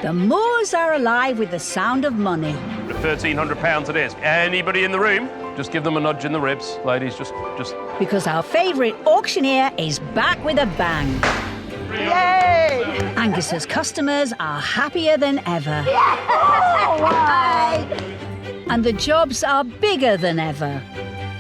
The moors are alive with the sound of money. £1,300 it is. Anybody in the room? Just give them a nudge in the ribs, ladies. Just. Because our favourite auctioneer is back with a bang. Yay! Angus's customers are happier than ever. And the jobs are bigger than ever.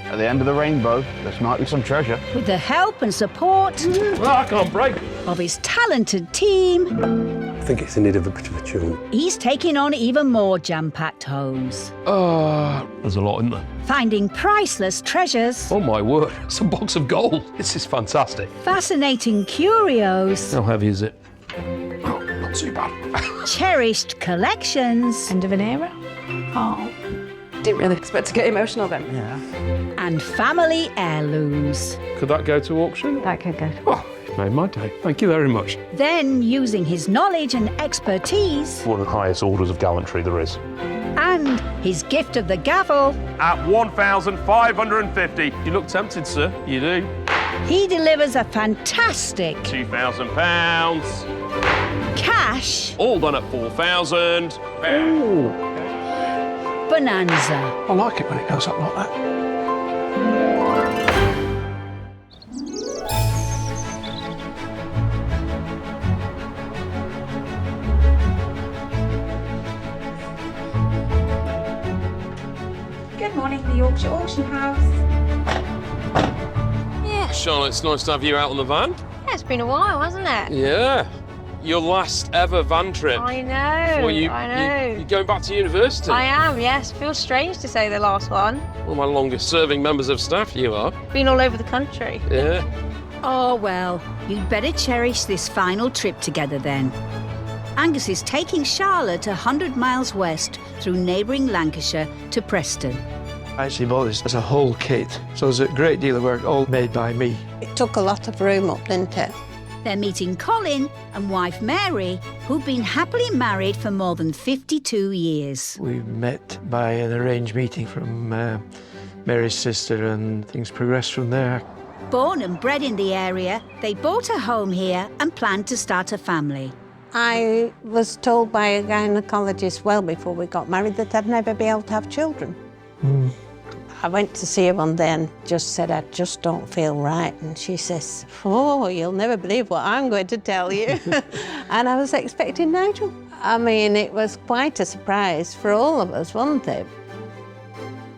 At the end of the rainbow, there might be some treasure. With the help and support I can't break. of his talented team, I think it's in need of a bit of a tune. he's taking on even more jam-packed homes. There's a lot in there. Finding priceless treasures, Oh my word, it's a box of gold. This is fantastic. fascinating curios, How heavy is it? Oh, not too bad. cherished collections, End of an era? Oh. Didn't really expect to get emotional then. and family heirlooms. Could that go to auction? That could go. Oh, it made my day. Thank you very much. Then, using his knowledge and expertise One of the highest orders of gallantry there is. and his gift of the gavel, At 1,550. You look tempted, sir. You do. he delivers a fantastic £2,000. cash All done at 4,000. bonanza. I like it when it goes up like that. Good morning, the Yorkshire Auction House. Charlotte, it's nice to have you out on the van. Yeah, it's been a while, hasn't it? Yeah. Your last ever van trip. I know, Well, I know. You're going back to university. I am, yes. Feels strange to say the last one. One of my longest serving members of staff, you are. Been all over the country. Yeah. Oh, well, you'd better cherish this final trip together then. Angus is taking Charlotte 100 miles west through neighbouring Lancashire to Preston. I actually bought this as a whole kit, so there's a great deal of work all made by me. It took a lot of room up, didn't it? They're meeting Colin and wife Mary, who've been happily married for more than 52 years. We met by an arranged meeting from Mary's sister, and things progressed from there. Born and bred in the area, they bought a home here and planned to start a family. I was told by a gynecologist well before we got married that I'd never be able to have children. I went to see her one day and just said, I just don't feel right. And she says, oh, you'll never believe what I'm going to tell you. And I was expecting Nigel. I mean, it was quite a surprise for all of us, wasn't it?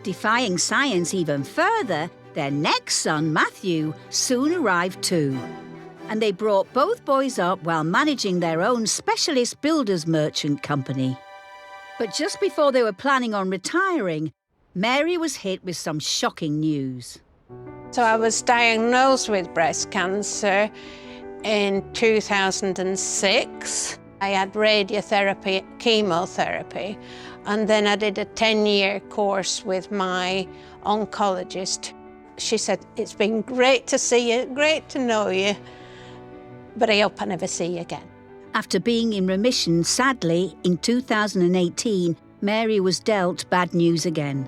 Defying science even further, their next son, Matthew, soon arrived too. And they brought both boys up while managing their own specialist builders merchant company. But just before they were planning on retiring, Mary was hit with some shocking news. So I was diagnosed with breast cancer in 2006. I had radiotherapy, chemotherapy, and then I did a 10-year course with my oncologist. She said, it's been great to see you, great to know you, but I hope I never see you again. After being in remission, sadly, in 2018, Mary was dealt bad news again.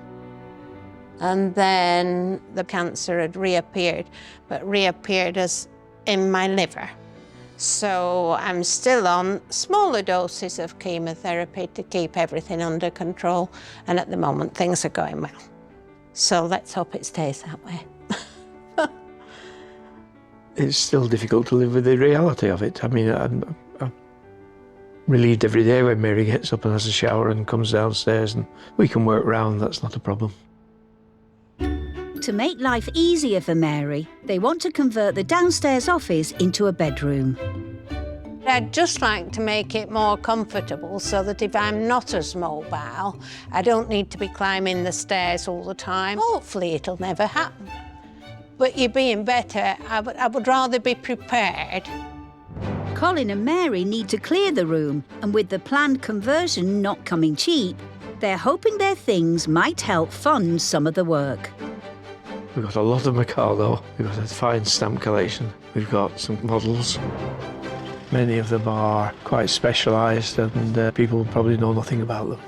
And then the cancer had reappeared, but reappeared as in my liver. So I'm still on smaller doses of chemotherapy to keep everything under control. And at the moment, things are going well. So let's hope it stays that way. It's still difficult to live with the reality of it. I mean, I'm relieved every day when Mary gets up and has a shower and comes downstairs, and we can work round, that's not a problem. To make life easier for Mary, they want to convert the downstairs office into a bedroom. I'd just like to make it more comfortable so that if I'm not as mobile, I don't need to be climbing the stairs all the time. Hopefully it'll never happen. But you're being better, I would rather be prepared. Colin and Mary need to clear the room, and with the planned conversion not coming cheap, they're hoping their things might help fund some of the work. We've got a lot of Mikado, we've got a fine stamp collection, we've got some models. Many of them are quite specialised, and people probably know nothing about them.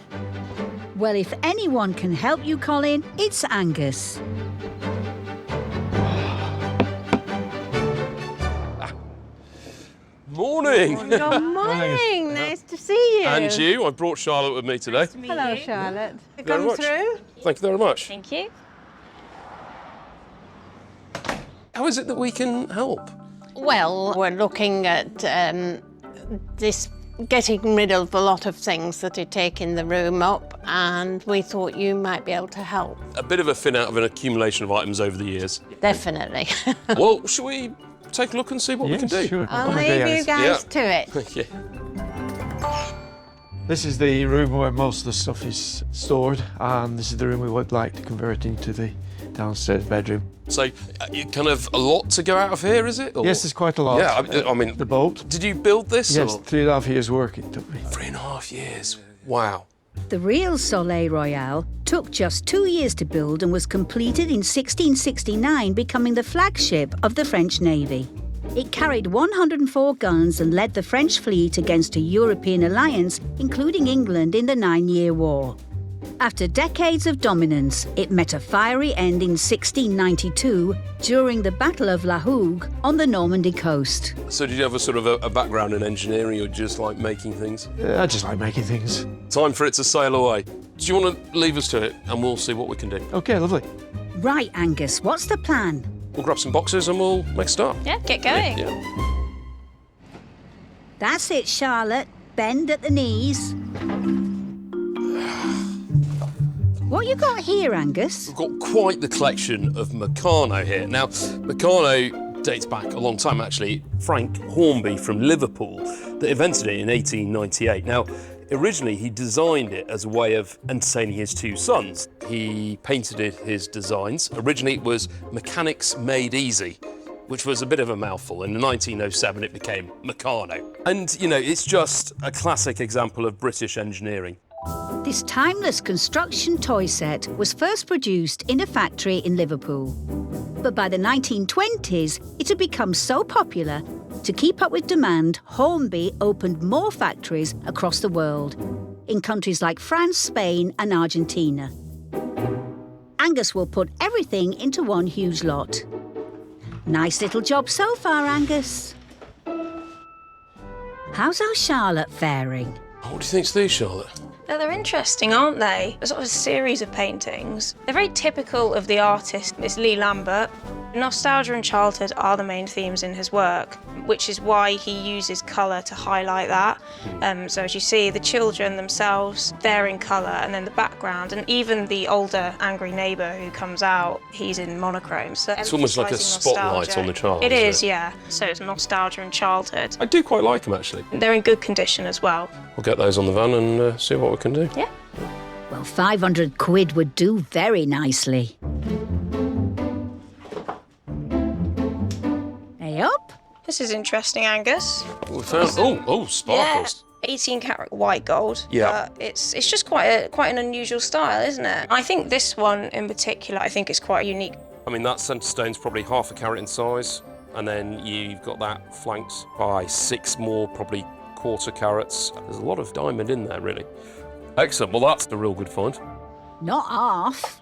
Well, if anyone can help you, Colin, it's Angus. Morning. Good morning. Nice to see you. And you. I brought Charlotte with me today. Hello, Charlotte. Very much. Thank you very much. Thank you. How is it that we can help? Well, we're looking at getting rid of a lot of things that are taking the room up, and we thought you might be able to help. A bit of a thin out of an accumulation of items over the years. Definitely. Well, shall we take a look and see what we can do? Sure. I'll Come on, leave you guys Yeah. to it. Thank you. This is the room where most of the stuff is stored, and this is the room we would like to convert into the downstairs bedroom. So, kind of a lot to go out of here, is it? Or- Yes, there's quite a lot. Yeah, I mean, The boat. did you build this? Yes, Or? 3.5 years work it took me. 3.5 years. Wow. The real Soleil Royal took just 2 years to build and was completed in 1669, becoming the flagship of the French Navy. It carried 104 guns and led the French fleet against a European alliance, including England, in the 9-Year War. After decades of dominance, it met a fiery end in 1692 during the Battle of La Hougue on the Normandy coast. So did you have a sort of a background in engineering or just like making things? I just like making things. Time for it to sail away. Do you want to leave us to it and we'll see what we can do? Okay, lovely. Right, Angus, what's the plan? We'll grab some boxes and we'll make a start. Yeah, get going. Yeah. That's it, Charlotte. Bend at the knees. What you got here, Angus? We've got quite the collection of Meccano here. Now, Meccano dates back a long time, actually. Frank Hornby from Liverpool that invented it in 1898. Now, originally, he designed it as a way of entertaining his two sons. He painted his designs. Originally, it was Mechanics Made Easy, which was a bit of a mouthful. In 1907, it became Meccano. And, you know, it's just a classic example of British engineering. This timeless construction toy set was first produced in a factory in Liverpool. But by the 1920s, it had become so popular, to keep up with demand, Hornby opened more factories across the world, in countries like France, Spain and Argentina. Angus will put everything into one huge lot. Nice little job so far, Angus. How's our Charlotte faring? What do you think's these, Charlotte? They're interesting, aren't they? There's sort of a series of paintings. They're very typical of the artist. It's Lee Lambert. Nostalgia and childhood are the main themes in his work, which is why he uses colour to highlight that. So as you see, the children themselves, they're in colour, and then the background, and even the older angry neighbour who comes out, he's in monochrome. So It's almost like a emphasising spotlight nostalgia. on the child. It isn't is, yeah. So it's nostalgia and childhood. I do quite like them, actually. They're in good condition as well. We'll get those on the van and see what we can do. Yeah. Well, 500 quid would do very nicely. Hey up? This is interesting, Angus. We found, sparkles. Yeah, 18 karat white gold. Yeah. But it's just quite an unusual style, isn't it? I think this one in particular, I think is quite unique. I mean, that centre stone's probably 1/2 carat in size, and then you've got that flanked by 6 more, probably 1/4 carats. There's a lot of diamond in there, really. Excellent. Well, that's a real good find. Not half.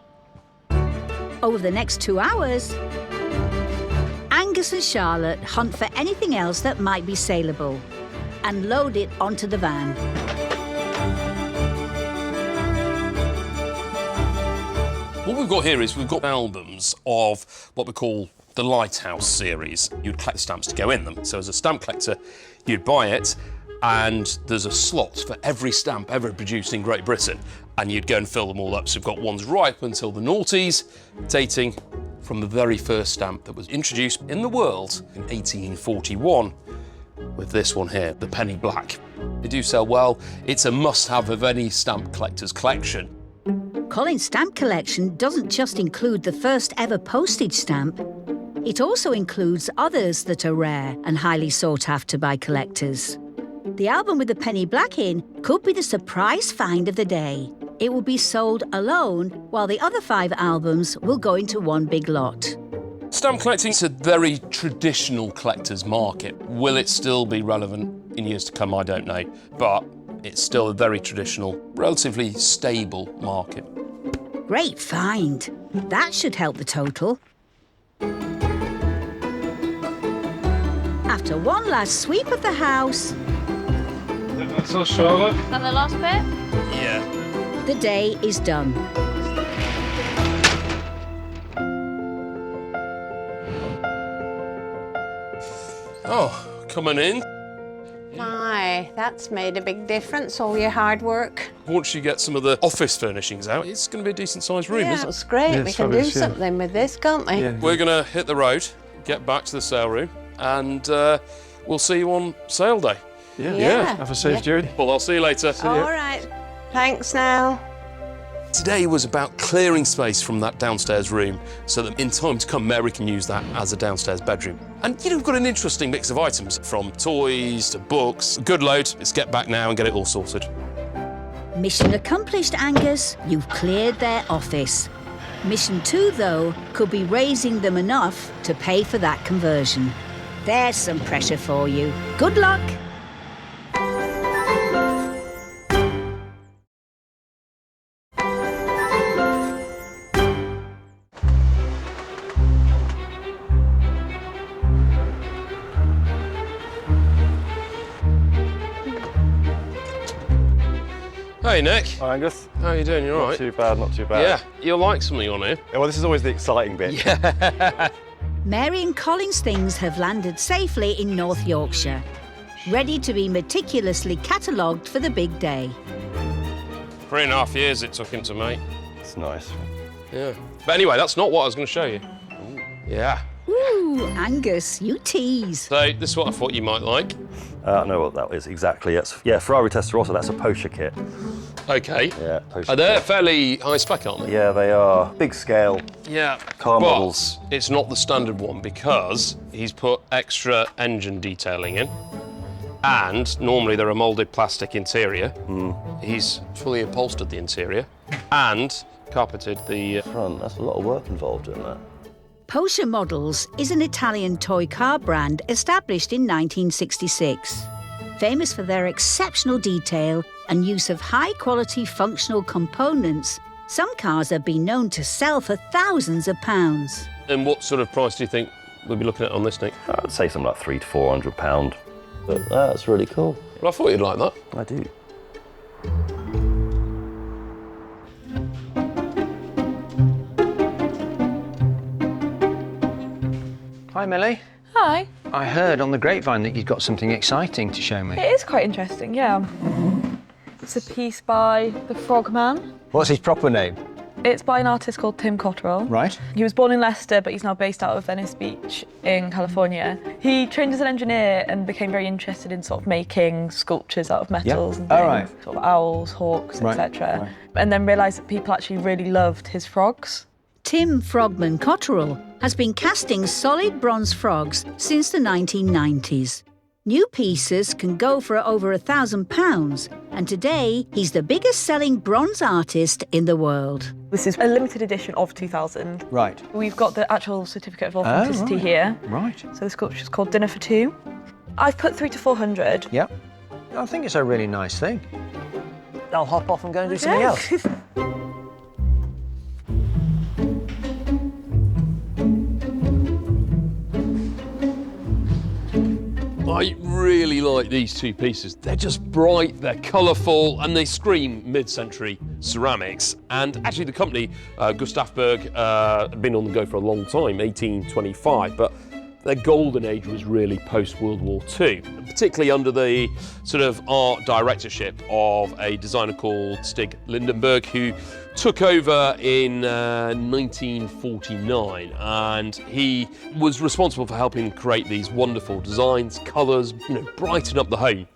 Over the next 2 hours, Angus and Charlotte hunt for anything else that might be saleable and load it onto the van. What we've got here is we've got albums of what we call the Lighthouse series. You'd collect the stamps to go in them. So as a stamp collector, you'd buy it, and there's a slot for every stamp ever produced in Great Britain, and you'd go and fill them all up. So we've got ones right up until the noughties, dating from the very first stamp that was introduced in the world in 1841, with this one here, the penny black. They do sell well. It's a must-have of any stamp collector's collection. Colin's stamp collection doesn't just include the first ever postage stamp, it also includes others that are rare and highly sought after by collectors. The album with the penny black in could be the surprise find of the day. It will be sold alone, while the other 5 albums will go into one big lot. Stamp collecting is a very traditional collector's market. Will it still be relevant in years to come? I don't know. But it's still a very traditional, relatively stable market. Great find. That should help the total. after one last sweep of the house, That's all, Charlotte. Is that the last bit? Yeah. the day is done. Oh, coming in. Aye, that's made a big difference, all your hard work. Once you get some of the office furnishings out, it's going to be a decent-sized room, Yeah, isn't it? it's great. Yeah, we it's can do fabulous, yeah. something with this, can't we? Yeah. We're going to hit the road, get back to the sale room, and we'll see you on sale day. Yeah. Have a safe journey. Well, I'll see you later. All right. Thanks now. Today was about clearing space from that downstairs room so that in time to come, Mary can use that as a downstairs bedroom. And you know, we've got an interesting mix of items, from toys to books. A good load. Let's get back now and get it all sorted. Mission accomplished, Angus. You've cleared their office. Mission 2, though, could be raising them enough to pay for that conversion. There's some pressure for you. Good luck. Hey, Nick. Hi, Angus. How are you doing? You all right? Not too bad, not too bad. Yeah, you'll like something on here. Yeah, well, this is always the exciting bit. Mary and Colin's things have landed safely in North Yorkshire, ready to be meticulously catalogued for the big day. 3.5 years it took him to make. It's nice. Yeah. But anyway, that's not what I was going to show you. Yeah. Ooh, Angus, you tease. So this is what I thought you might like. I know what that is exactly. Yeah, Ferrari Testarossa, that's a Porsche kit. Okay. Yeah, Porsche Are they kit. fairly high spec, aren't they? Yeah, they are. Big scale. Yeah. Car but models. It's not the standard one because he's put extra engine detailing in. And normally they're a moulded plastic interior. He's fully upholstered the interior and carpeted the Front, that's a lot of work involved in that. Porsche Models is an Italian toy car brand established in 1966. Famous for their exceptional detail and use of high-quality functional components, some cars have been known to sell for thousands of pounds. And what sort of price do you think we'll be looking at on this, Nick? I'd say something like £300 to £400. But that's really cool. Well, I thought you'd like that. I do. Hi, Millie. Hi. I heard on the grapevine that you'd got something exciting to show me. It is quite interesting, yeah. It's a piece by the Frogman. What's his proper name? It's by an artist called Tim Cotterill. Right. He was born in Leicester, but he's now based out of Venice Beach in California. He trained as an engineer and became very interested in sort of making sculptures out of metals and things. Oh, right. Sort of owls, hawks, Right, etc. right. And then realised that people actually really loved his frogs. Tim Frogman Cotterill has been casting solid bronze frogs since the 1990s. New pieces can go for over £1,000, and today he's the biggest selling bronze artist in the world. This is a limited edition of 2000. Right. We've got the actual certificate of authenticity right. here. Right. So the sculpture's called Dinner for Two. I've put 300 to 400. Yep. I think it's a really nice thing. I'll hop off and go and do something else. I really like these two pieces. They're just bright, they're colourful, and they scream mid-century ceramics. And actually the company, Gustafsberg, had been on the go for a long time, 1825, but their golden age was really post-World War II, particularly under the sort of art directorship of a designer called Stig Lindenberg, who took over in 1949, and he was responsible for helping create these wonderful designs, colours, you know, brighten up the home.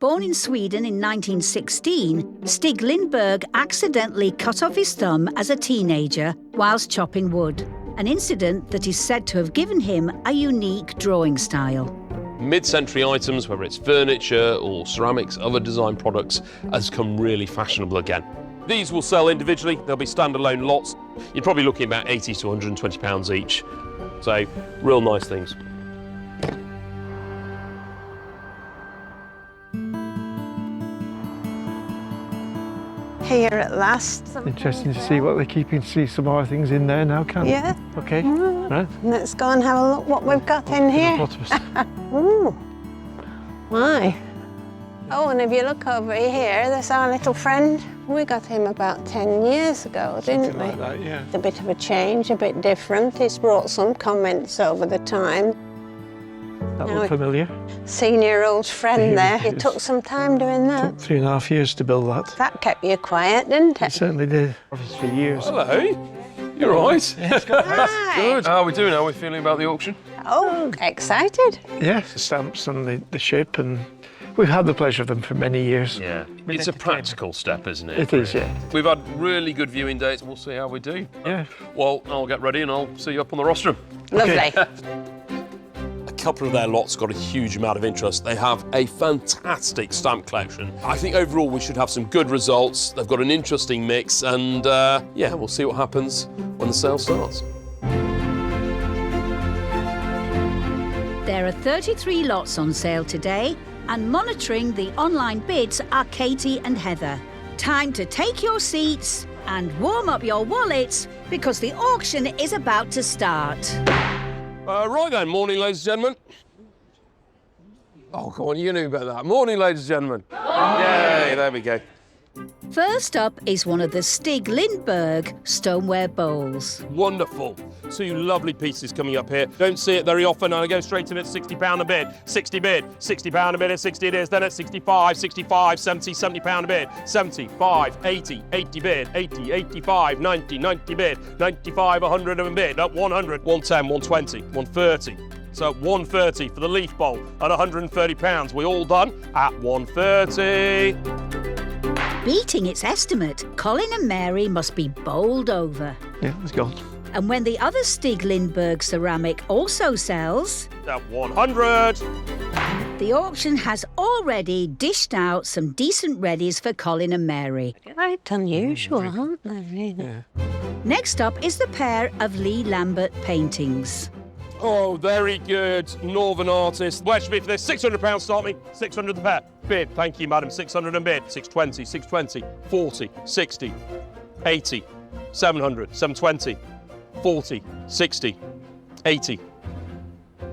Born in Sweden in 1916, Stig Lindberg accidentally cut off his thumb as a teenager whilst chopping wood, an incident that is said to have given him a unique drawing style. Mid-century items, whether it's furniture or ceramics, other design products, has come really fashionable again. These will sell individually, they'll be standalone lots. You're probably looking about £80 to £120 each. So, real nice things. here at last. Interesting to see what they're keeping, see some more things in there now, can Yeah. Okay, right. Let's go and have a look what we've got in here. Ooh. Why? Oh, and if you look over here, there's our little friend. We got him about 10 years ago, didn't we? Like that, yeah. It's a bit of a change, a bit different. He's brought some comments over the time. That Now look familiar. Seen your old friend there. You Yes. took some time doing that. Took 3.5 years to build that. That kept you quiet, didn't It it? certainly did. Office for years. Hello. You're right. Hi. Good. How are we doing? How are we feeling about the auction? Oh, excited. Yes, the stamps on the ship, and we've had the pleasure of them for many years. Yeah. It's a practical step, isn't it? It is, yeah. We've had really good viewing dates. We'll see how we do. Yeah. Well, I'll get ready and I'll see you up on the rostrum. Lovely. A couple of their lots got a huge amount of interest. They have a fantastic stamp collection. I think overall we should have some good results. They've got an interesting mix and yeah, we'll see what happens when the sale starts. There are 33 lots on sale today, and monitoring the online bids are Katie and Heather. Time to take your seats and warm up your wallets because the auction is about to start. Right then, morning, ladies and gentlemen. Oh, come on, you knew about that. Morning, ladies and gentlemen. Yay, there we go. First up is one of the Stig Lindberg stoneware bowls. Wonderful. Two lovely pieces coming up here. Don't see it very often, and I go straight in at £60 a bid. 60 bid, £60 a bid at 60 it is, then at 65, 65, 70, £70 a bid, 75, 80, 80 bid, 80, 85, 90, 90 bid, 95, 100 a bid, at 100, 110, 120, 130. So at 130 for the leaf bowl at £130. We all done at 130. Beating its estimate, Colin and Mary must be bowled over. Yeah, it's gone. And when the other Stig Lindberg ceramic also sells, At 100. the auction has already dished out some decent readies for Colin and Mary. Quite unusual, aren't they, really? Next up is the pair of Lee Lambert paintings. Oh, very good. Northern artist. Where should be for this? £600 start me. 600 the pair. Bid. Thank you, madam. 600 and bid. 620, 620, 40, 60, 80, 700, 720, 40, 60, 80,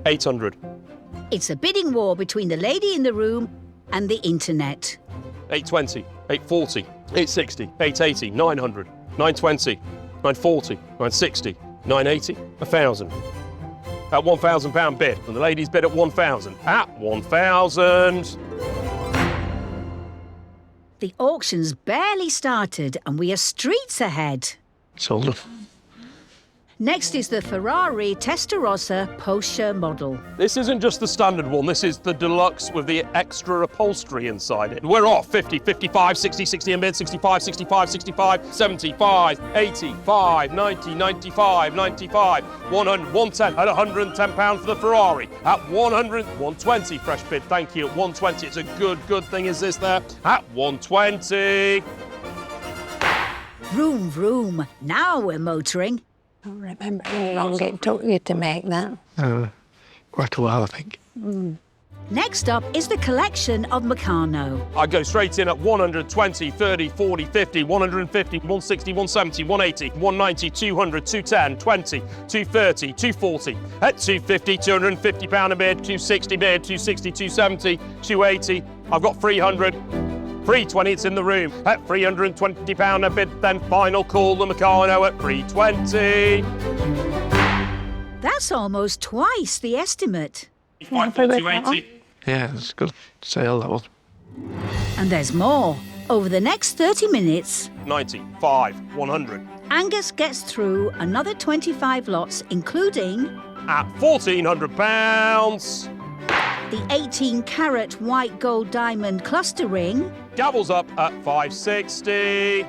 800. It's a bidding war between the lady in the room and the internet. 820, 840, 860, 880, 900, 920, 940, 960, 980, 1,000. At £1,000 bid, and the ladies bid at 1,000. At 1,000. The auction's barely started and we are streets ahead. Sold them. Next is the Ferrari Testarossa Porsche model. This isn't just the standard one, this is the deluxe with the extra upholstery inside it. We're off 50, 55, 60, 60 and bid, 65, 65, 65, 75, 85, 90, 95, 95, 100, 110 at £110 for the Ferrari. At 100, 120 fresh bid, thank you, at 120. It's a good thing is this there. At 120. Vroom, vroom. Now we're motoring. I don't remember how long it took you to make that. Quite a while, I think. Next up is the collection of Meccano. I go straight in at 120, 30, 40, 50, 150, 160, 170, 180, 190, 200, 210, 20, 230, 240. At 250, £250 a bid, 260 bid, 260, 270, 280. I've got 300. 320, it's in the room. At £320 a bid, then final call, the Meccano at 320. That's almost twice the estimate. 280. Yeah, it's a good sale, that one. And there's more. Over the next 30 minutes, 95, 100. Angus gets through another 25 lots, including At £1,400. the 18-carat white gold diamond cluster ring, Gavels up at 560.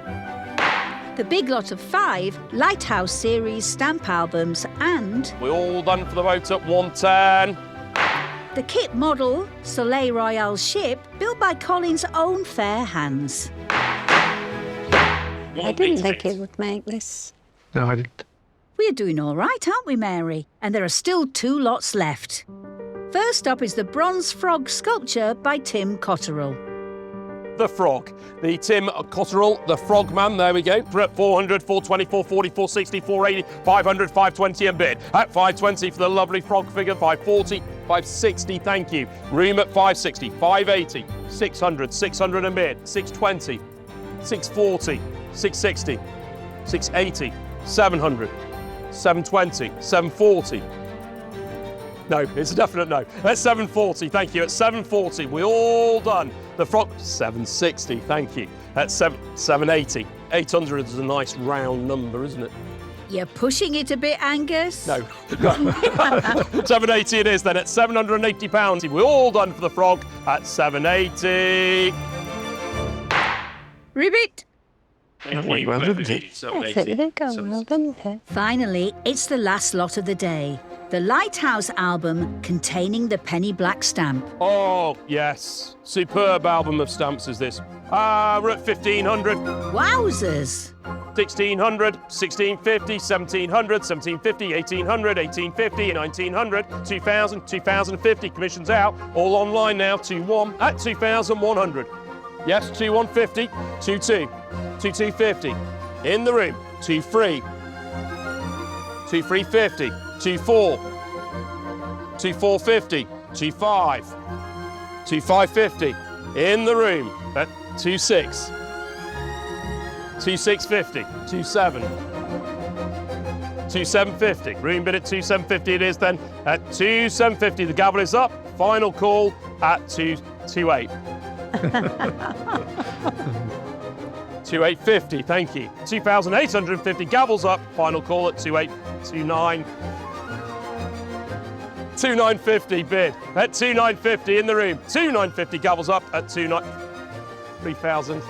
the big lot of 5 Lighthouse Series stamp albums, and We're all done for the vote at 110. the kit model Soleil Royale ship built by Colin's own fair hands. I didn't think he would make this. No, I didn't. We're doing all right, aren't we, Mary? And there are still 2 lots left. First up is the bronze frog sculpture by Tim Cotterill. the frog. The Tim Cotterill, the Frogman, there we go. We're at 400, 420, 440, 460, 480, 500, 520 and bid. At 520 for the lovely frog figure, 540, 560, thank you. Room at 560, 580, 600, 600 and bid. 620, 640, 660, 680, 700, 720, 740. No, it's a definite no. At 740, thank you. At 740, we're all done. The frog, 760, thank you. At 780, 800 is a nice round number, isn't it? You're pushing it a bit, Angus. No. 780 it is then. At £780, we're all done for the frog. At 780. Ribbit. Well, didn't it? 780. Finally, it's the last lot of the day. The Lighthouse album containing the penny black stamp. Oh, yes. Superb album of stamps is this. We're at 1,500. Wowzers! 1,600, 1,650, 1,700, 1,750, 1,800, 1,850, 1,900, 2,000, 2,050. Commission's out. All online now. 2-1 at 2,100. Yes, 2,150, 2-2, 2,250. In the room. 2-3, 2,350, 2-4, 2,450, 2-5, 2,550. In the room at 2-6, 2,650, 2-7, 2,750. Room bid at 2,750 it is then. At 2,750 the gavel is up. Final call at 2,28. 2,850, thank you. 2,850, gavels up. Final call at 2,829. 2,950 bid at 2,950 in the room. 2,950, gavels up at 3,000.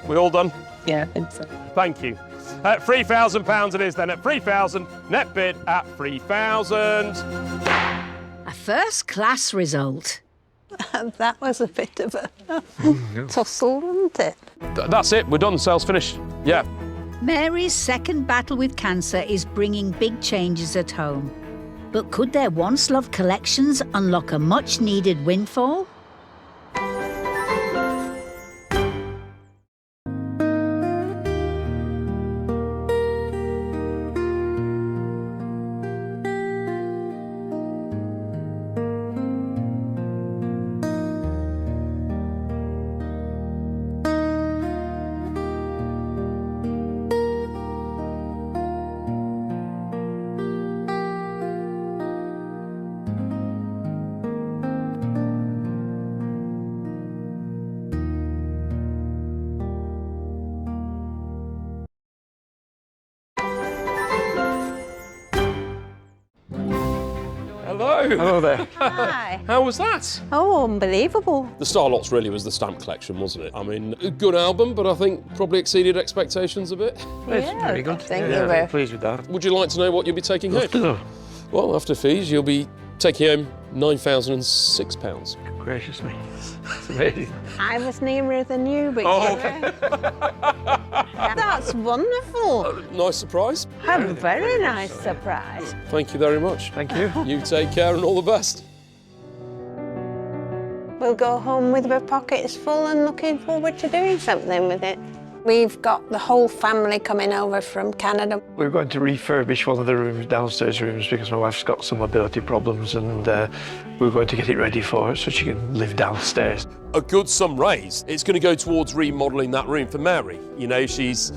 We all done? Yeah, I think so. Thank you. At £3,000 it is then. At 3,000, net bid at 3,000. A first-class result. That was a bit of a tussle, wasn't it? That's it, we're done, sales finished. Yeah. Mary's second battle with cancer is bringing big changes at home. But could their once-loved collections unlock a much-needed windfall? Hello. Hello there. Hi. How was that? Oh, unbelievable. The Star Lots really was the stamp collection, wasn't it? I mean, a good album, but I think probably exceeded expectations a bit. It's very good. Thank you I'm very pleased with that. Would you like to know what you'll be taking home? No. Well, after fees, you'll be taking home £9,006. Gracious me. It's amazing. I was nearer than you, but Oh, that's wonderful. Nice surprise. A very nice surprise. Thank you very much. Thank you. You take care and all the best. We'll go home with our pockets full and looking forward to doing something with it. We've got the whole family coming over from Canada. We're going to refurbish one of the rooms, downstairs rooms, because my wife's got some mobility problems, and we're going to get it ready for her so she can live downstairs. A good sum raised. It's going to go towards remodelling that room for Mary. You know, she's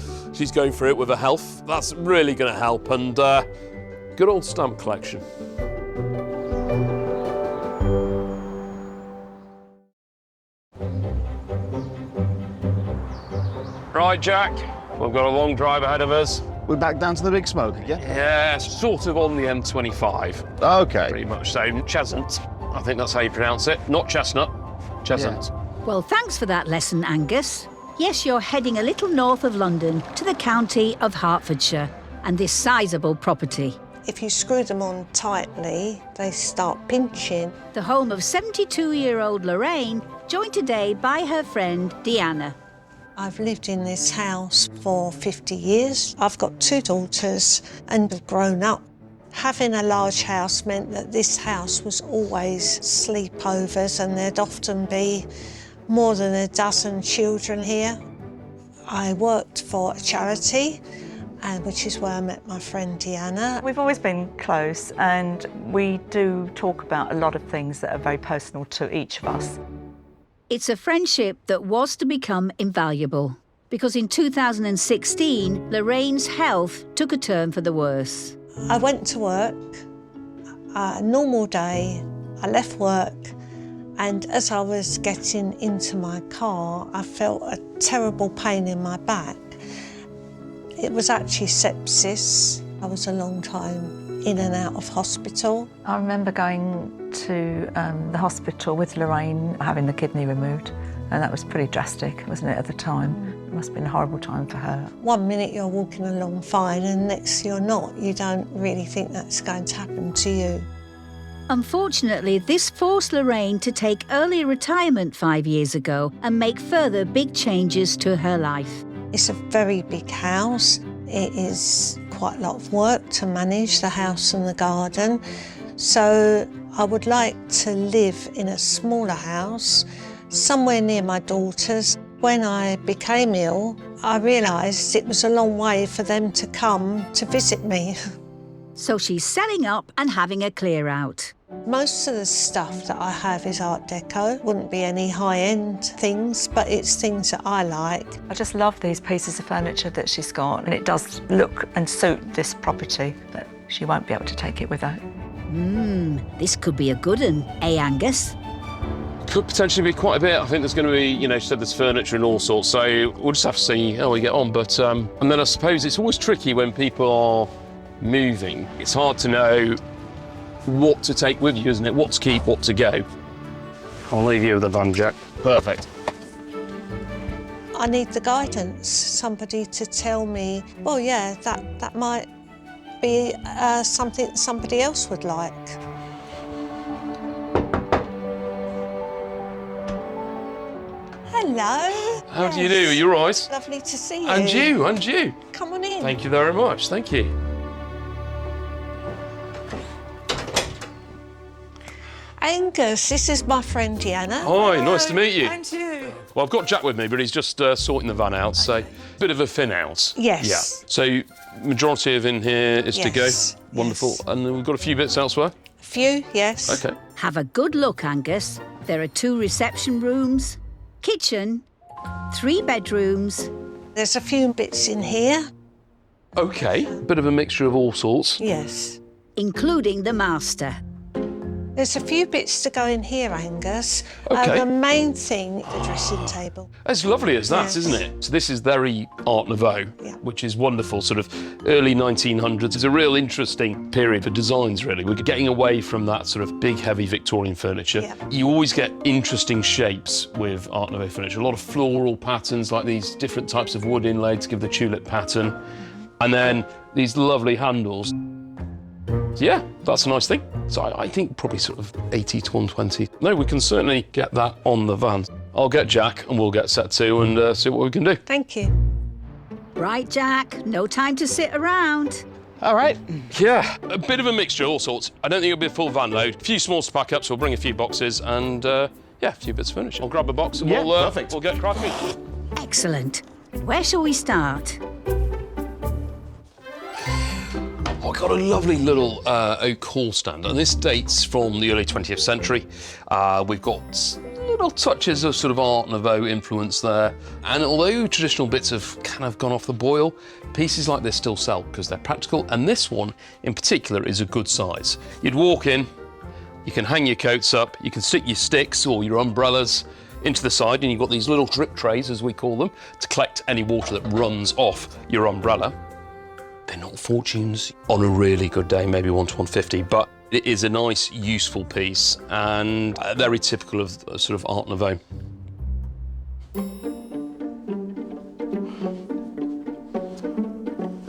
going through it with her health. That's really going to help, and good old stamp collection. Right, Jack, we've got a long drive ahead of us. We're back down to the Big Smoke again? Yeah, sort of on the M25. Okay. Pretty much so. Cheshunt, I think that's how you pronounce it. Not chestnut, Cheshunt. Well, thanks for that lesson, Angus. Yes, you're heading a little north of London to the county of Hertfordshire and this sizable property. If you screw them on tightly, they start pinching. The home of 72-year-old Lorraine, joined today by her friend Deanna. I've lived in this house for 50 years. I've got 2 daughters and have grown up Having a large house meant that this house was always sleepovers, and there'd often be more than a dozen children here. I worked for a charity, which is where I met my friend Deanna. We've always been close, and we do talk about a lot of things that are very personal to each of us. It's a friendship that was to become invaluable, because in 2016, Lorraine's health took a turn for the worse. I went to work, a normal day. I left work, and as I was getting into my car, I felt a terrible pain in my back. It was actually sepsis. I was a long time in and out of hospital. I remember going to the hospital with Lorraine, having the kidney removed, and that was pretty drastic, wasn't it, at the time? It must have been a horrible time for her. 1 minute you're walking along fine, and next you're not. You don't really think that's going to happen to you. Unfortunately, this forced Lorraine to take early retirement 5 years ago and make further big changes to her life. It's a very big house. It is quite a lot of work to manage the house and the garden. So I would like to live in a smaller house, somewhere near my daughters. When I became ill, I realised it was a long way for them to come to visit me. So she's selling up and having a clear out. Most of the stuff that I have is Art Deco. Wouldn't be any high-end things, but it's things that I like. I just love these pieces of furniture that she's got, and it does look and suit this property, but she won't be able to take it with her. This could be a good one, eh, Angus? Could potentially be quite a bit. I think there's going to be, you know, she said there's furniture and all sorts, so we'll just have to see how we get on. But and then I suppose it's always tricky when people are moving. It's hard to know what to take with you, isn't it? What to keep, what to go. I'll leave you with the van, Jack. Perfect. I need the guidance, somebody to tell me, well, yeah, that might be something somebody else would like. Hello. How do you do? Are you all right? Lovely to see you. And you, and you. Come on in. Thank you very much. Thank you. Angus, this is my friend Deanna. Hi, nice to meet you. And you. Well, I've got Jack with me, but he's just sorting the van out, so bit of a thin out. Yes. Yeah. So majority of in here is to go. Yes, Wonderful. yes. And then we've got a few bits elsewhere. A few, yes. Okay. Have a good look, Angus. There are 2 reception rooms, kitchen, 3 bedrooms. There's a few bits in here. Okay. Bit of a mixture of all sorts. Yes. Including the master. There's a few bits to go in here, Angus. Okay. The main thing, the dressing table. As lovely as that, Yes. isn't it? So this is very Art Nouveau, Yeah. which is wonderful, sort of early 1900s. It's a real interesting period for designs, really. We're getting away from that sort of big, heavy Victorian furniture. Yeah. You always get interesting shapes with Art Nouveau furniture. A lot of floral patterns, like these different types of wood inlay to give the tulip pattern. And then these lovely handles. Yeah, that's a nice thing. So I think probably sort of 80 to 120. No, we can certainly get that on the van. I'll get Jack and we'll get set to and see what we can do. Thank you. Right, Jack, no time to sit around. All right. Yeah, a bit of a mixture, all sorts. I don't think it'll be a full van load. A few small pack ups, we'll bring a few boxes and, yeah, a few bits of furniture. I'll grab a box and we'll get cracking. Excellent. Where shall we start? I've got a lovely little oak hall stand, and this dates from the early 20th century. We've got little touches of sort of Art Nouveau influence there, and although traditional bits have kind of gone off the boil, pieces like this still sell because they're practical, and this one in particular is a good size. You'd walk in, you can hang your coats up, you can stick your sticks or your umbrellas into the side, and you've got these little drip trays, as we call them, to collect any water that runs off your umbrella. They're not fortunes. On a really good day, maybe 1 to 150, but it is a nice, useful piece and very typical of sort of Art Nouveau.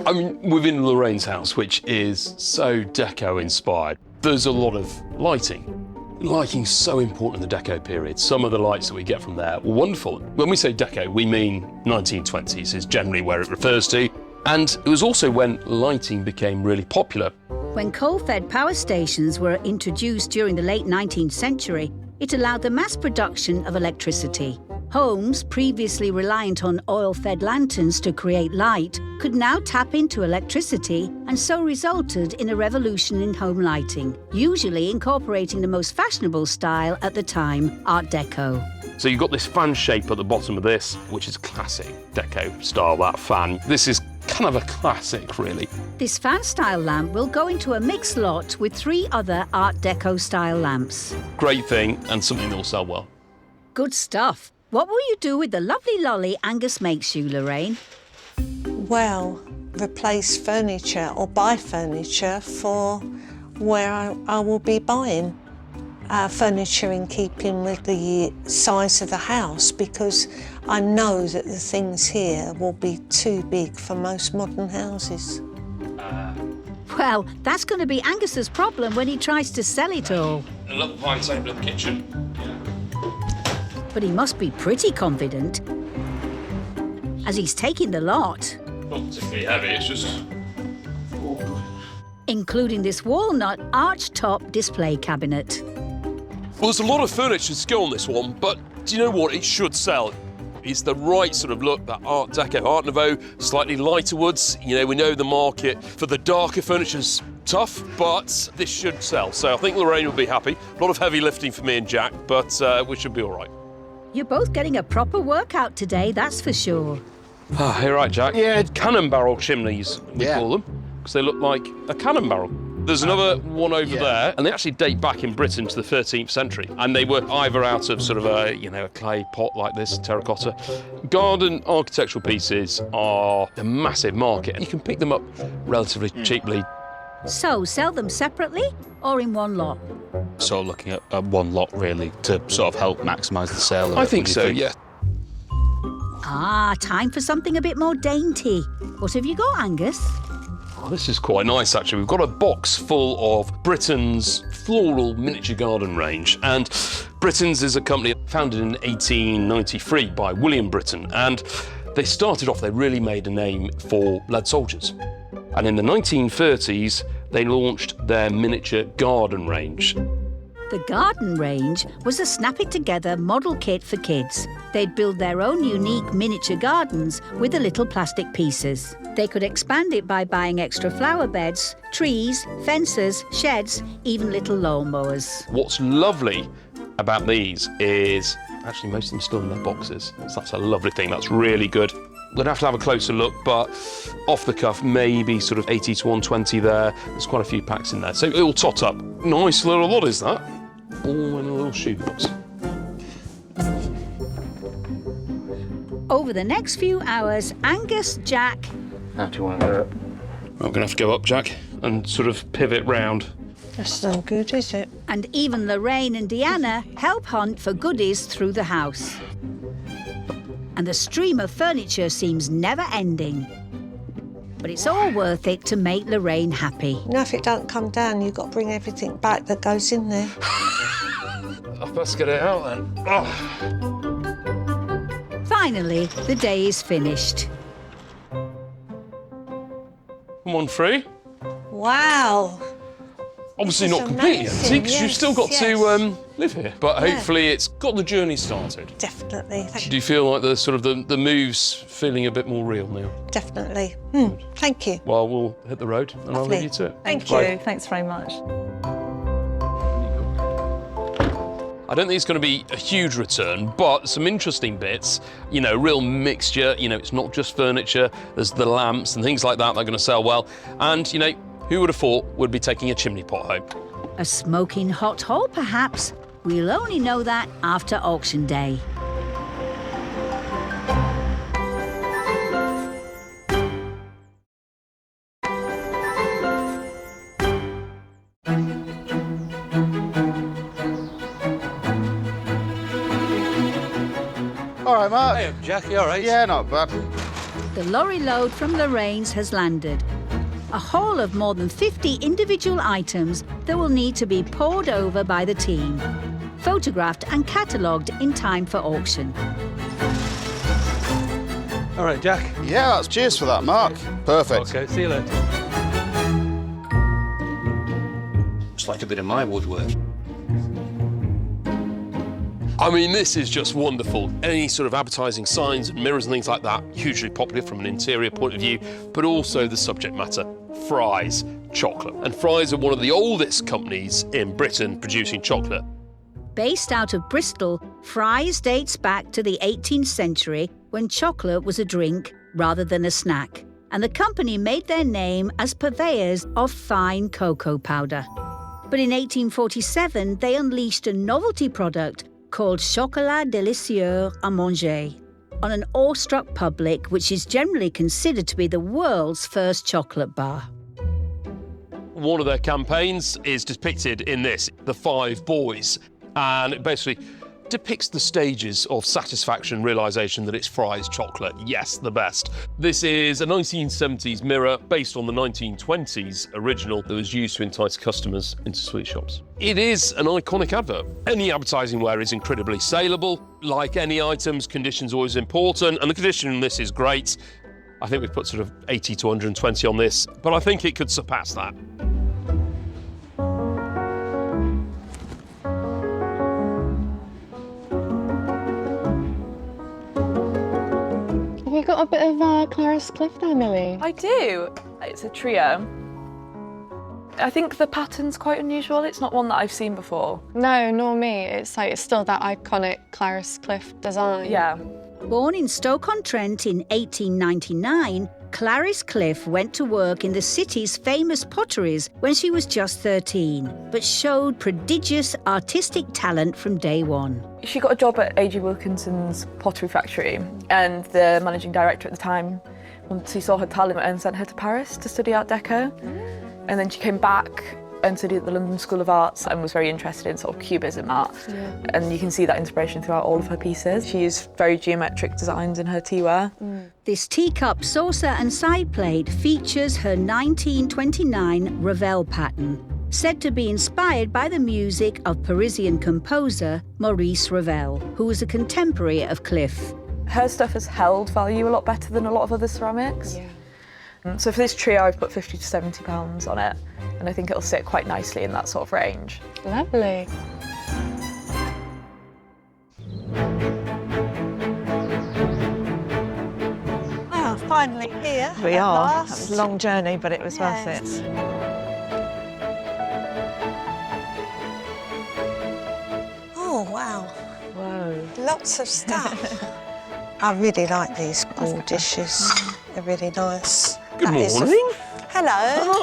I mean, within Lorraine's house, which is so Deco inspired, there's a lot of lighting. Lighting's so important in the Deco period. Some of the lights that we get from there were wonderful. When we say Deco, we mean 1920s is generally where it refers to. And it was also when lighting became really popular. When coal-fed power stations were introduced during the late 19th century, it allowed the mass production of electricity. Homes, previously reliant on oil-fed lanterns to create light, could now tap into electricity and so resulted in a revolution in home lighting, usually incorporating the most fashionable style at the time, Art Deco. So you've got this fan shape at the bottom of this, which is classic Deco style, that fan. This is kind of a classic, really. This fan-style lamp will go into a mixed lot with 3 other Art Deco-style lamps. Great thing, and something that will sell well. Good stuff. What will you do with the lovely lolly Angus makes you, Lorraine? Well, replace furniture or buy furniture for where I will be buying. Furniture in keeping with the size of the house, because I know that the things here will be too big for most modern houses. Well, that's going to be Angus's problem when he tries to sell it all. A little pine table in the kitchen. But he must be pretty confident, as he's taking the lot. Not particularly heavy, it's just... Including this walnut arch-top display cabinet. Well, there's a lot of furniture to go on this one, but do you know what? It should sell. It's the right sort of look, that Art Deco, Art Nouveau, slightly lighter woods. You know, we know the market for the darker furniture's tough, but this should sell. So I think Lorraine will be happy. A lot of heavy lifting for me and Jack, but we should be all right. You're both getting a proper workout today, that's for sure. Ah, you're right, Jack. Yeah, cannon barrel chimneys, we call them, because they look like a cannon barrel. There's another one over there, and they actually date back in Britain to the 13th century. And they were either out of sort of a, you know, a clay pot like this, terracotta. Garden architectural pieces are a massive market. You can pick them up relatively cheaply. So, sell them separately or in one lot? Sort of looking at one lot, really, to sort of help maximise the sale of it. I think so, yeah. Ah, time for something a bit more dainty. What have you got, Angus? Oh, this is quite nice, actually. We've got a box full of Britain's floral miniature garden range. And Britain's is a company founded in 1893 by William Britton. And they started off, they really made a name for lead soldiers. And in the 1930s, they launched their miniature garden range. The garden range was a snap-it-together model kit for kids. They'd build their own unique miniature gardens with the little plastic pieces. They could expand it by buying extra flower beds, trees, fences, sheds, even little lawnmowers. What's lovely about these is actually most of them still in their boxes. So that's a lovely thing, that's really good. We'd have to have a closer look, but off the cuff, maybe sort of 80 to 120 there. There's quite a few packs in there. So it'll tot up. Nice little lot, is that? All in a little shoebox. Over the next few hours, Angus, Jack... How do you want to do it? We're going to have to go up, Jack, and sort of pivot round. That's no good, is it? And even Lorraine and Deanna help hunt for goodies through the house. And the stream of furniture seems never ending. But it's all worth it to make Lorraine happy. You know, if it don't come down, you've got to bring everything back that goes in there. I've best get it out then. Oh. Finally, the day is finished. Come on, Free. Wow. Obviously That's not completely amazing, empty, because you've yes, still got yes. to live here. But Yeah. hopefully it's got the journey started. Definitely. Do you feel like the move's feeling a bit more real now? Definitely. Thank you. Well, we'll hit the road and I'll Lovely. leave you to it. Thank you. you. Thanks very much. I don't think it's going to be a huge return, but some interesting bits. You know, real mixture. You know, it's not just furniture. There's the lamps and things like that that are going to sell well. And, you know, who would have thought we'd be taking a chimney pot home? A smoking hot haul, perhaps. We'll only know that after auction day. All right, Mark. Hey, Jack, you all right? Yeah, not bad. The lorry load from Lorraine's has landed. A haul of more than 50 individual items that will need to be poured over by the team, photographed and catalogued in time for auction. All right, Jack. Yeah, cheers for that, Mark. Perfect. Okay, see you later. looks like a bit of my woodwork. I mean, this is just wonderful. Any sort of advertising signs and mirrors and things like that, hugely popular from an interior point of view, but also the subject matter, Fry's chocolate. And Fry's are one of the oldest companies in Britain producing chocolate. Based out of Bristol, Fry's dates back to the 18th century when chocolate was a drink rather than a snack. And the company made their name as purveyors of fine cocoa powder. But in 1847, they unleashed a novelty product called Chocolat délicieux à manger on an awestruck public, which is generally considered to be the world's first chocolate bar. One of their campaigns is depicted in this, The Five Boys, and it basically depicts the stages of satisfaction and realisation that it's Fry's chocolate. Yes, the best. This is a 1970s mirror based on the 1920s original that was used to entice customers into sweet shops. It is an iconic advert. Any advertising wear is incredibly saleable. Like any items, condition's always important, and the condition in this is great. I think we've put sort of 80 to 120 on this, but I think it could surpass that. Have you got a bit of Clarice Cliff there, Millie? I do. It's a trio. I think the pattern's quite unusual. It's not one that I've seen before. No, nor me. It's still that iconic Clarice Cliff design. Yeah. Born in Stoke-on-Trent in 1899, Clarice Cliff went to work in the city's famous potteries when she was just 13, but showed prodigious artistic talent from day one. She got a job at A.G. Wilkinson's pottery factory, and the managing director at the time, once he saw her talent, and sent her to Paris to study Art Deco. And then she came back and studied at the London School of Arts and was very interested in sort of cubism art. Yeah. And you can see that inspiration throughout all of her pieces. She used very geometric designs in her teaware. This teacup, saucer and side plate features her 1929 Ravel pattern, said to be inspired by the music of Parisian composer Maurice Ravel, who was a contemporary of Cliff. Her stuff has held value a lot better than a lot of other ceramics. Yeah. So for this trio, I've put £50 to £70 on it, and I think it'll sit quite nicely in that sort of range. Lovely. Well, finally here. We are. Last. That was a long journey, but it was worth it. Oh, wow. Whoa. Lots of stuff. I really like these ball dishes. They're really nice. Good morning. Hello.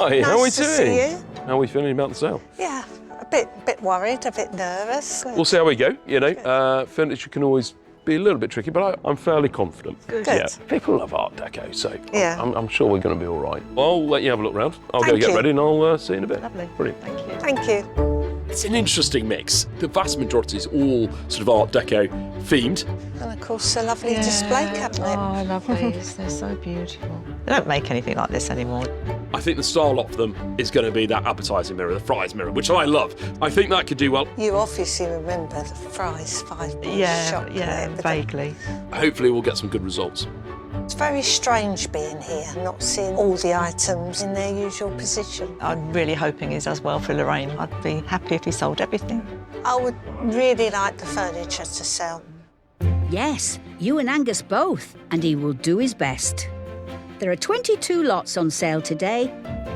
Hi, nice how are we to doing? See you. How are we feeling about the sale? Yeah, a bit worried, a bit nervous. We'll see how we go, you know. Furniture can always be a little bit tricky, but I'm fairly confident. Good. Yeah, people love Art Deco, so yeah. I'm sure we're going to be all right. I'll let you have a look round. I'll Thank go get you. ready and I'll see you in a bit. Lovely. Brilliant. Thank you. Thank you. It's an interesting mix. The vast majority is all sort of Art Deco themed. And of course, a lovely display cabinet. Oh, I love these. They're so beautiful. They don't make anything like this anymore. I think the style of them is going to be that advertising mirror, the Fry's mirror, which I love. I think that could do well. You obviously remember the Fry's 5 Yeah, chocolate. yeah, vaguely. Hopefully we'll get some good results. It's very strange being here, not seeing all the items in their usual position. I'm really hoping he does well for Lorraine. I'd be happy if he sold everything. I would really like the furniture to sell. Yes, you and Angus both, and he will do his best. There are 22 lots on sale today,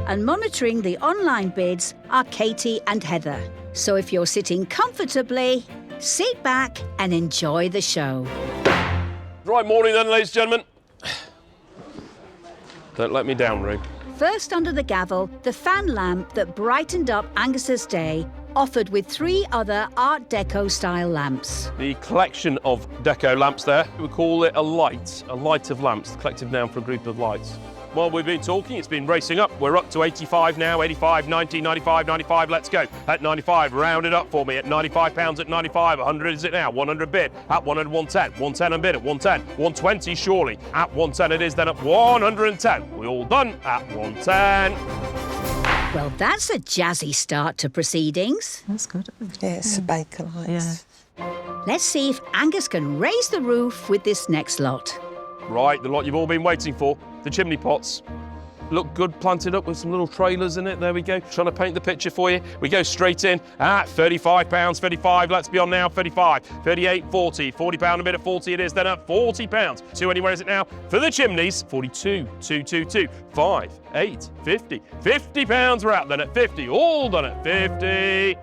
and monitoring the online bids are Katie and Heather. So if you're sitting comfortably, sit back and enjoy the show. Right, morning then, ladies and gentlemen. Don't let me down, Roo. First under the gavel, the fan lamp that brightened up Angus's day, offered with 3 other Art Deco style lamps. The collection of Deco lamps there, we call it a light of lamps, the collective noun for a group of lights. While we've been talking, it's been racing up. We're up to 85 now, 85, 90, 95, 95, let's go. At 95, round it up for me. At £95 at 95, 100 is it now? 100 bid. At 100, 110. 110 and bid at 110. 120 surely. At 110 it is then at 110. We all done at 110. Well, that's a jazzy start to proceedings. That's good. Yeah, it's the Baker lights. Yeah. Let's see if Angus can raise the roof with this next lot. Right, the lot you've all been waiting for, the chimney pots. look good, planted up with some little trailers in it. There we go. Trying to paint the picture for you. We go straight in at £35, 35. Let's be on now. 35, 38, 40. £40 a bid at 40 it is. Then at £40. 280, where is it now? For the chimneys, 42, 222, 5, 8, 50. £50 we're out then at 50. All done at 50.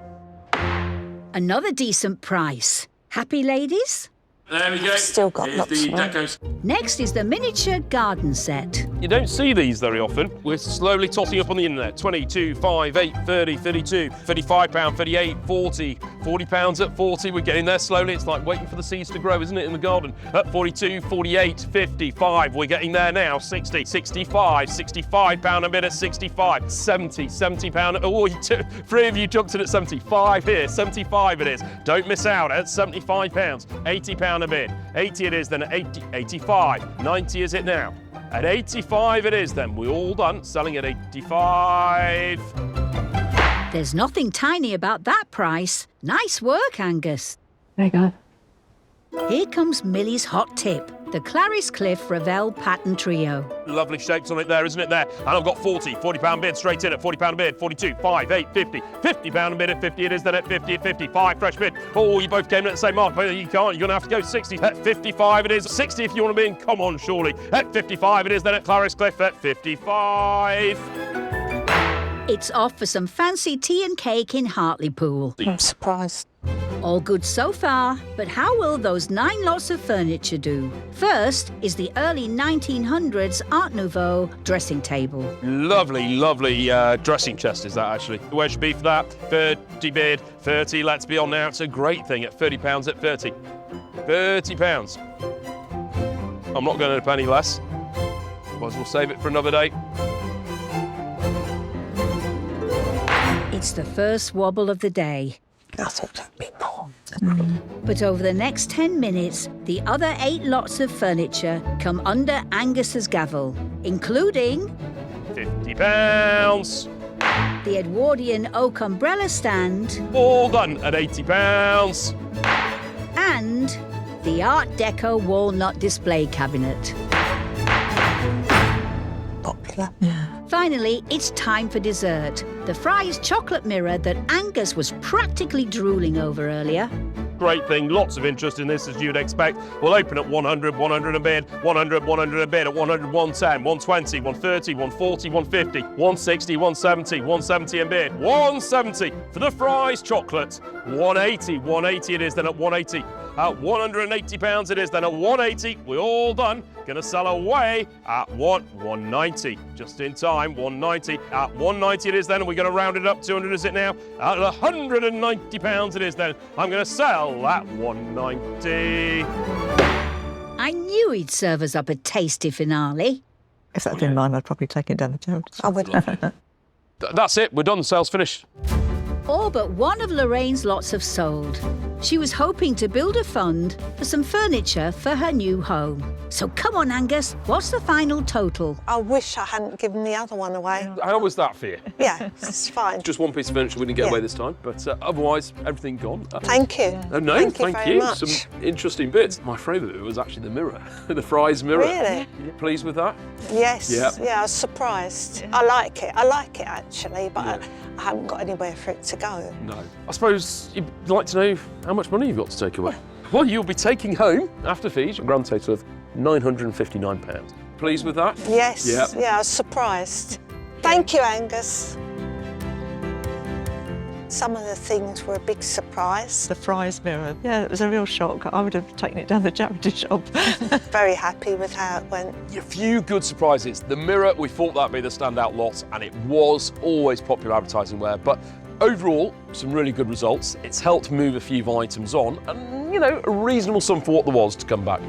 Another decent price. Happy, ladies? There we go. Still got Here's lots the more. Decos. Next is the miniature garden set. You don't see these very often. We're slowly tossing up on the internet. 22, 5, 8, 30, 32, £35, 38, 40, £40 at 40. We're getting there slowly. It's like waiting for the seeds to grow, isn't it, in the garden? At 42, 48, 55. We're getting there now. 60, 65, £65 a bid at 65, 70, £70. Oh, three of you jumped in at 75 here. 75 it is. Don't miss out at £75. £80 a bid. 80 it is then at 80, 85. 90 is it now? At 85 it is then. We're all done. Selling at 85. There's nothing tiny about that price. Nice work, Angus. There you go. Here comes Millie's hot tip, the Clarice Cliff Ravel Pattern Trio. Lovely shapes on it there, isn't it there? And I've got 40, £40 bid straight in at £40 a bid, 42, 5, 8, 50, £50 a bid at 50 it is then at 50 at 55, fresh bid. Oh, you both came in at the same mark, but you can't, you're gonna have to go 60 at 55 it is, 60 if you want to be in, come on surely. At 55 it is then at Clarice Cliff at 55. It's off for some fancy tea and cake in Hartlepool. I'm surprised. All good so far, but how will those 9 lots of furniture do? First is the early 1900s Art Nouveau dressing table. Lovely, lovely dressing chest is that actually. Where should be for that? 30 bid, 30, let's be on now. It's a great thing at £30 at 30. £30. I'm not going to pay any less. Might as well save it for another day. It's the first wobble of the day. I thought that'd be more. But over the next 10 minutes, the other 8 lots of furniture come under Angus's gavel, including £50. the Edwardian oak umbrella stand, All done at £80. and the Art Deco walnut display cabinet. Popular. Finally, it's time for dessert. The Fry's chocolate mirror that Angus was practically drooling over earlier. Great thing, lots of interest in this as you'd expect. We'll open at 100, 100 a bid, 100, 100 a bid, at 100, 110, 120, 130, 140, 150, 160, 170, 170 a bid, 170 for the Fry's chocolate, 180, 180 it is then at 180. At £180 it is then at 180. We're all done. Gonna sell away at 190. Just in time, 190. At 190 it is then, and we're gonna round it up. 200 is it now? At £190 it is then. I'm gonna sell at 190. I knew he'd serve us up a tasty finale. If that had been mine, I'd probably take it down the charities. I would. That's it. We're done. The sale's finished. All but one of Lorraine's lots have sold. She was hoping to build a fund for some furniture for her new home. So come on, Angus, what's the final total? I wish I hadn't given the other one away. How was that for you? Yeah, it's fine. Just one piece of furniture we didn't get Yeah. away this time, but otherwise everything gone. Thank you. No, Thank you thank very you. much. Some interesting bits. My favourite bit was actually the mirror, the Fry's mirror. Really? You pleased with that? Yes. Yep. Yeah, I was surprised. I like it. I like it actually, but I haven't got anywhere for it to go. No. I suppose you'd like to know how much money you've got to take away. Well, you'll be taking home, after fees, a grand total of £959. Pleased with that? Yes. Yep. Yeah, I was surprised. Thank you, Angus. Some of the things were a big surprise. The Fry's mirror. Yeah, it was a real shock. I would have taken it down the charity shop. Very happy with how it went. A few good surprises. The mirror, we thought that'd be the standout lot, and it was always popular advertising wear, but overall, some really good results. It's helped move a few items on, and, you know, a reasonable sum for what there was to come back.